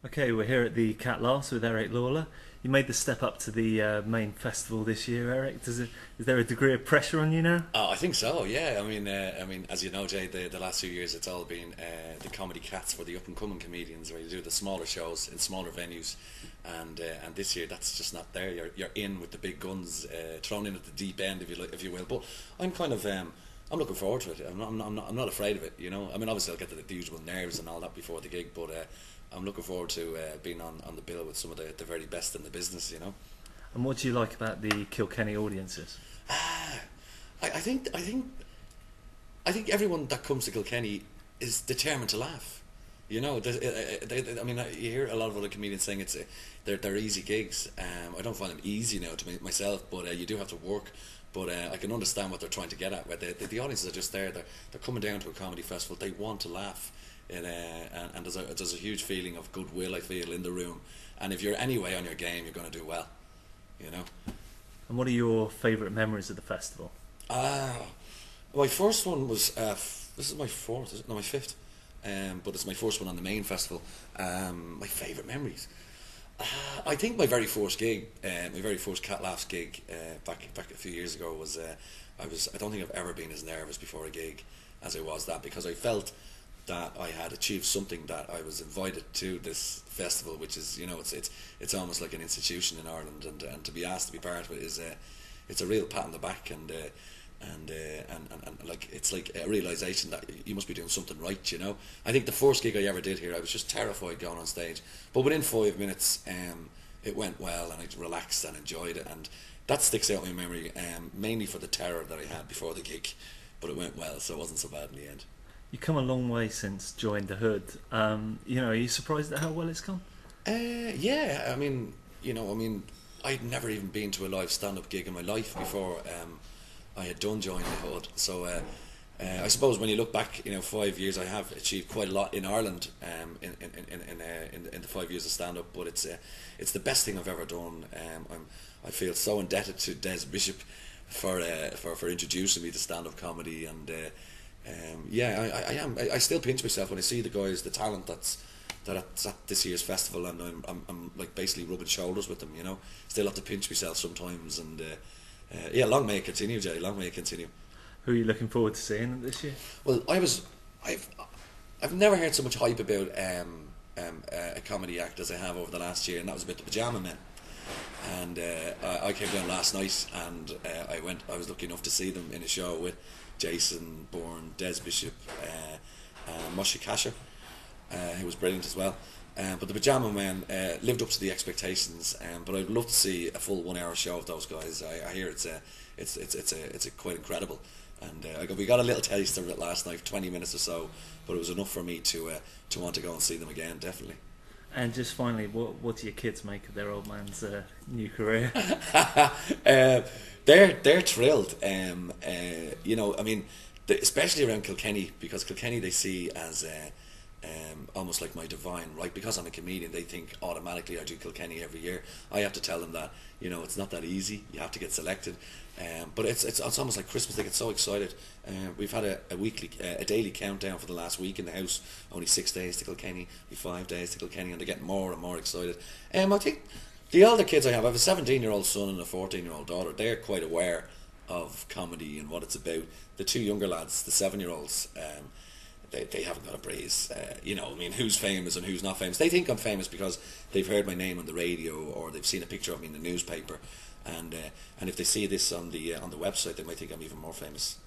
Okay, we're here at the Cat Last with Eric Lawler. You made the step up to the main festival this year, Eric. Is there a degree of pressure on you now? I think so. Yeah. I mean, as you know, Jay, the last few years it's all been the comedy cats for the up and coming comedians, where you do the smaller shows in smaller venues, and this year that's just not there. You're in with the big guns, thrown in at the deep end, if you will. But I'm kind of I'm looking forward to it. I'm not afraid of it. I mean, obviously I'll get the usual nerves and all that before the gig, but I'm looking forward to being on the bill with some of the very best in the business. And what do you like about the Kilkenny audiences? I think everyone that comes to Kilkenny is determined to laugh. I mean, you hear a lot of other comedians saying they're easy gigs. I don't find them easy now to myself, but you do have to work. But I can understand what they're trying to get at. Where the audiences are just there. They're coming down to a comedy festival. They want to laugh, and there's a huge feeling of goodwill, I feel, in the room. And if you're anyway on your game, you're going to do well. You know. And what are your favourite memories of the festival? Ah, my first one was this is my fourth, is it? No, my fifth. But it's my first one on the main festival. My favourite memories. I think my very first gig, my very first Cat Laughs gig, back a few years ago was. I don't think I've ever been as nervous before a gig as I was that, because I felt that I had achieved something, that I was invited to this festival, which is, it's almost like an institution in Ireland, and to be asked to be part of it is it's a real pat on the back, and like, it's like a realization that you must be doing something right. I think the first gig I ever did here, I was just terrified going on stage, but within 5 minutes it went well, and I relaxed and enjoyed it, and that sticks out in my memory, mainly for the terror that I had before the gig, but it went well, so it wasn't so bad in the end. You've come a long way since joined the Hood. Are you surprised at how well it's gone? Yeah, I'd never even been to a live stand-up gig in my life before I had done join the Hood. So I suppose when you look back, 5 years, I have achieved quite a lot in Ireland, in the 5 years of stand-up. But it's the best thing I've ever done. I feel so indebted to Des Bishop for introducing me to stand-up comedy, and yeah, I am. I still pinch myself when I see the guys, the talent that's at this year's festival, and I'm like basically rubbing shoulders with them. Still have to pinch myself sometimes, and yeah, long may it continue, Jay. Long may it continue. Who are you looking forward to seeing this year? Well, I've never heard so much hype about a comedy act as I have over the last year, and that was about the Pajama Men. And I came down last night, and I was lucky enough to see them in a show with Jason Bourne, Des Bishop, Moshe Kasher, who was brilliant as well. But the Pajama Men lived up to the expectations. But I'd love to see a full 1 hour show of those guys. I hear it's quite incredible. And we got a little taste of it last night, 20 minutes or so, but it was enough for me to want to go and see them again, definitely. And just finally, what do your kids make of their old man's new career? They're thrilled. I mean, especially around Kilkenny, because Kilkenny they see as almost like my divine right. Because I'm a comedian, they think automatically I do Kilkenny every year. I have to tell them that it's not that easy. You have to get selected. But it's almost like Christmas. They get so excited. We've had a daily countdown for the last week in the house. Only 6 days to Kilkenny, 5 days to Kilkenny, and they're getting more and more excited. I think the older kids I have a 17-year-old son and a 14-year-old daughter. They're quite aware of comedy and what it's about. The two younger lads, the 7-year-olds, they haven't got a breeze. Who's famous and who's not famous. They think I'm famous because they've heard my name on the radio, or they've seen a picture of me in the newspaper, and if they see this on the website, they might think I'm even more famous.